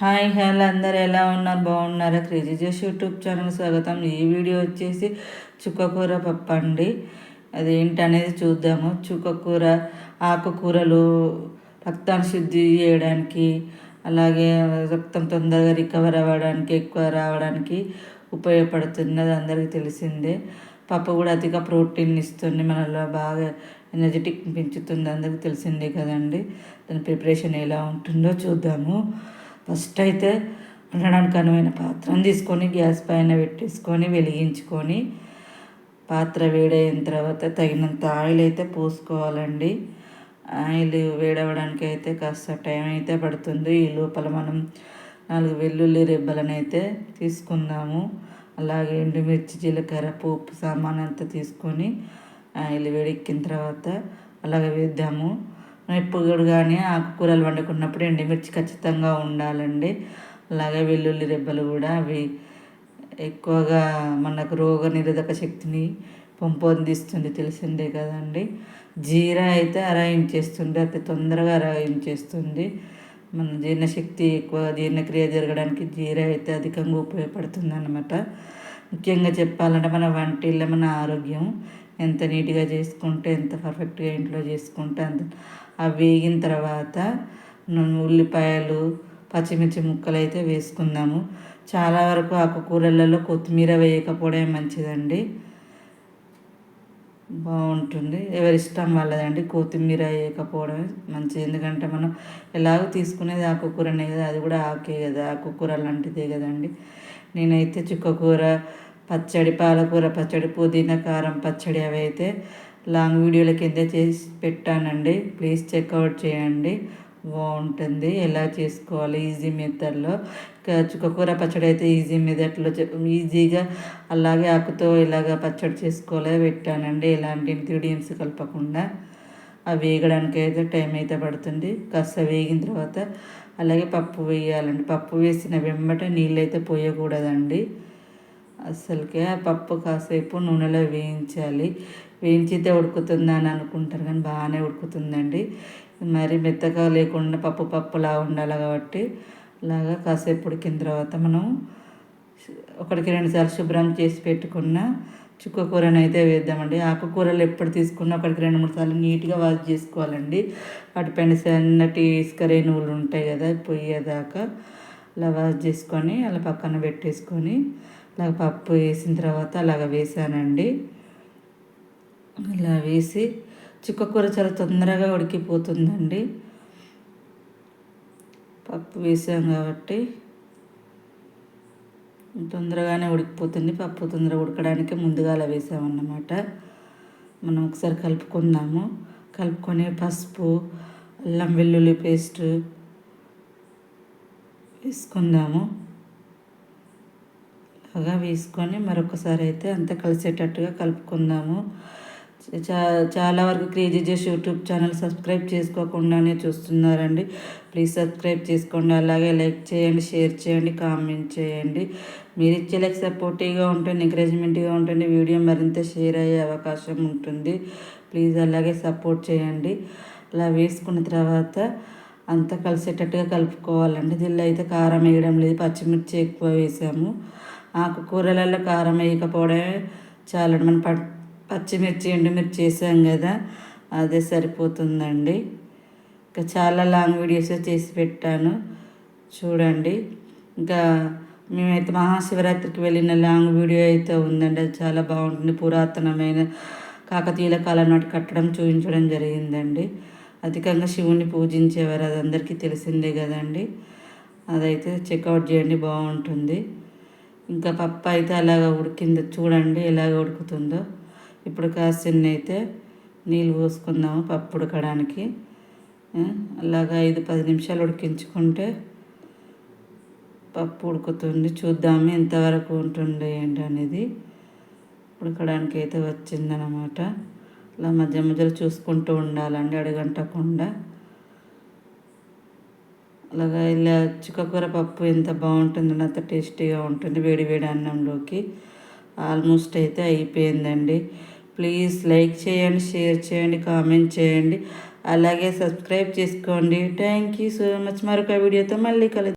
Hi hello అందరు ఎలా ఉన్నారు? బాగున్నారా? క్రేజీ జోష్ యూట్యూబ్ ఛానల్ స్వాగతం. ఈ వీడియో వచ్చేసి చుక్కకూర పప్పు అండి. అదేంటనేది చూద్దాము. చుక్కకూర ఆకుకూరలు రక్తాన్ని శుద్ధి చేయడానికి, అలాగే రక్తం తొందరగా రికవర్ అవ్వడానికి, ఎక్కువ రావడానికి ఉపయోగపడుతుంది. అది అందరికీ తెలిసిందే. పప్పు కూడా అతిగా ప్రోటీన్ ఇస్తుంది, మనలో బాగా ఎనర్జెటిక్ పెంచుతుంది, అందరికీ తెలిసిందే కదండి. దాని ప్రిపరేషన్ ఎలా ఉంటుందో చూద్దాము. ఫస్ట్ అయితే వండడానికి అనువైన పాత్రను తీసుకొని గ్యాస్ పైన పెట్టేసుకొని వెలిగించుకొని పాత్ర వేడైన తర్వాత తగినంత ఆయిల్ అయితే పోసుకోవాలండి. ఆయిల్ వేడవడానికి అయితే కాస్త టైం అయితే పడుతుంది. ఈ లోపల మనం 4 వెల్లుల్లి రెబ్బలను అయితే తీసుకుందాము. అలాగే ఎండుమిర్చి, జీలకర్ర, పోపు సామాన్ అంతా తీసుకొని ఆయిల్ వేడెక్కిన తర్వాత అలాగే వేద్దాము. ఎప్పుడు కానీ ఆకుకూరలు వండుకున్నప్పుడు ఎండుమిర్చి ఖచ్చితంగా ఉండాలండి. అలాగే వెల్లుల్లి రెబ్బలు కూడా అవి ఎక్కువగా మనకు రోగ నిరోధక శక్తిని పెంపొందిస్తుంది, తెలిసిందే కదండి. జీరా అయితే అరాయించేస్తుంది, అతి తొందరగా అరాయించేస్తుంది. మన జీర్ణశక్తి ఎక్కువ జీర్ణక్రియ జరగడానికి జీరా అయితే అధికంగా ఉపయోగపడుతుంది అన్నమాట. ముఖ్యంగా చెప్పాలంటే మన వంటిల్లో మన ఆరోగ్యం ఎంత నీట్గా చేసుకుంటే, ఎంత పర్ఫెక్ట్గా ఇంట్లో చేసుకుంటే అంత. అవి వేగిన తర్వాత ఉల్లిపాయలు, పచ్చిమిర్చి ముక్కలు అయితే వేసుకుందాము. చాలా వరకు ఆకుకూరలలో కొత్తిమీర వేయకపోవడమే మంచిదండి, బాగుంటుంది. ఎవరిష్టం వాళ్ళదండి. కొత్తిమీర వేయకపోవడమే మంచిది. ఎందుకంటే మనం ఎలాగో తీసుకునేది ఆకుకూరనే కదా, అది కూడా ఆకే కదా, ఆకుకూర లాంటిదే కదండి. నేనైతే చుక్కకూర పచ్చడి, పాలకూర పచ్చడి, పుదీనా కారం పచ్చడి అవి అయితే లాంగ్ వీడియోల కింద చేసి పెట్టానండి. ప్లీజ్ చెక్అవుట్ చేయండి, బాగుంటుంది. ఎలా చేసుకోవాలి ఈజీ మెథడ్లో. చుక్కకూర పచ్చడి అయితే ఈజీ మెథడ్లో ఈజీగా అలాగే ఆకుతో ఇలాగ పచ్చడి చేసుకోలే పెట్టానండి, ఎలాంటి ఇంగ్రీడియంట్స్ కలపకుండా. అవి వేగడానికి అయితే టైం అయితే పడుతుంది. కాస్త వేగిన తర్వాత అలాగే పప్పు వేయాలండి. పప్పు వేసిన వెంబట నీళ్ళు అయితే పోయకూడదండి అస్సలకే. ఆ పప్పు కాసేపు నూనెలో వేయించాలి. వేయించితే ఉడుకుతుందా అని అనుకుంటారు, కానీ బాగానే ఉడుకుతుందండి. మరి మెత్తగా లేకుండా పప్పులా ఉండాలి కాబట్టి అలాగా కాసేపు ఉడికిన తర్వాత మనం 1-2 సార్లు శుభ్రం చేసి పెట్టుకున్న చుక్కకూరను అయితే వేద్దామండి. ఆకుకూరలు ఎప్పుడు తీసుకున్నా 1-2-3 సార్లు నీట్గా వాష్ చేసుకోవాలండి. వాటిపైన సన్నటి ఇసుక రేణువులు ఉంటాయి కదా, పొయ్యేదాకా అలా వాష్ చేసుకొని అలా పక్కన పెట్టేసుకొని అలాగ పప్పు వేసిన తర్వాత అలాగ వేసానండి. ఇలా వేసి చుక్కకూర చాలా తొందరగా ఉడికిపోతుందండి. పప్పు వేసాం కాబట్టి తొందరగానే ఉడికిపోతుంది. పప్పు తొందరగా ఉడకడానికి ముందుగా అలా వేసామన్నమాట. మనం ఒకసారి కలుపుకుందాము. కలుపుకొని పసుపు, అల్లం వెల్లుల్లి పేస్ట్ వేసుకుందాము. అలాగా వేసుకొని మరొకసారి అయితే అంతా కలిసేటట్టుగా కలుపుకుందాము. చాలా వరకు క్రేజీ జోష్ యూట్యూబ్ ఛానల్ సబ్స్క్రైబ్ చేసుకోకుండానే చూస్తున్నారండి. ప్లీజ్ సబ్స్క్రైబ్ చేసుకోండి. అలాగే లైక్ చేయండి, షేర్ చేయండి, కామెంట్ చేయండి. మీరు ఇచ్చే లైక్ సపోర్టివ్గా ఉంటుంది, ఎంకరేజ్మెంట్గా ఉంటుంది, వీడియో మరింత షేర్ అయ్యే అవకాశం ఉంటుంది. ప్లీజ్ అలాగే సపోర్ట్ చేయండి. అలా వేసుకున్న తర్వాత అంతా కలిసేటట్టుగా కలుపుకోవాలండి. దీనిలో అయితే కారం వేయడం లేదు, పచ్చిమిర్చి ఎక్కువ వేసాము. ఆకుకూరలలో కారం వేయకపోవడమే చాలా. మనం పచ్చిమిర్చి, ఎండుమిర్చి వేసాం కదా, అదే సరిపోతుందండి. ఇంకా చాలా లాంగ్ వీడియోస్ చేసి పెట్టాను, చూడండి. ఇంకా మేమైతే మహాశివరాత్రికి వెళ్ళిన లాంగ్ వీడియో అయితే ఉందండి, అది చాలా బాగుంటుంది. పురాతనమైన కాకతీయుల కాలం నాటి కట్టడం చూపించడం జరిగిందండి. అధికంగా శివుని పూజించేవారు, అది అందరికీ తెలిసిందే కదండి. అదైతే చెక్అవుట్ చేయండి, బాగుంటుంది. ఇంకా పప్పు అయితే అలాగ ఉడికిందో చూడండి, ఎలాగ ఉడుకుతుందో. ఇప్పుడు కాసిన అయితే నీళ్ళు పోసుకుందాము పప్పు ఉడకడానికి. అలాగా 5-10 నిమిషాలు ఉడికించుకుంటే పప్పు ఉడుకుతుంది. చూద్దాము ఎంతవరకు ఉంటుంది ఏంటి అనేది. ఉడకడానికి అయితే వచ్చిందనమాట. అలా మధ్య మధ్యలో చూసుకుంటూ ఉండాలండి, అడుగంటకుండా. అలాగా ఇలా చుక్కకూర పప్పు ఎంత బాగుంటుందో, అంత టేస్టీగా ఉంటుంది వేడి వేడి అన్నంలోకి. ఆల్మోస్ట్ అయితే అయిపోయిందండి. ప్లీజ్ లైక్ చేయండి, షేర్ చేయండి, కామెంట్ చేయండి, అలాగే సబ్స్క్రైబ్ చేసుకోండి. Thank you so much. మరొక వీడియోతో మళ్ళీ కలుద్దాం.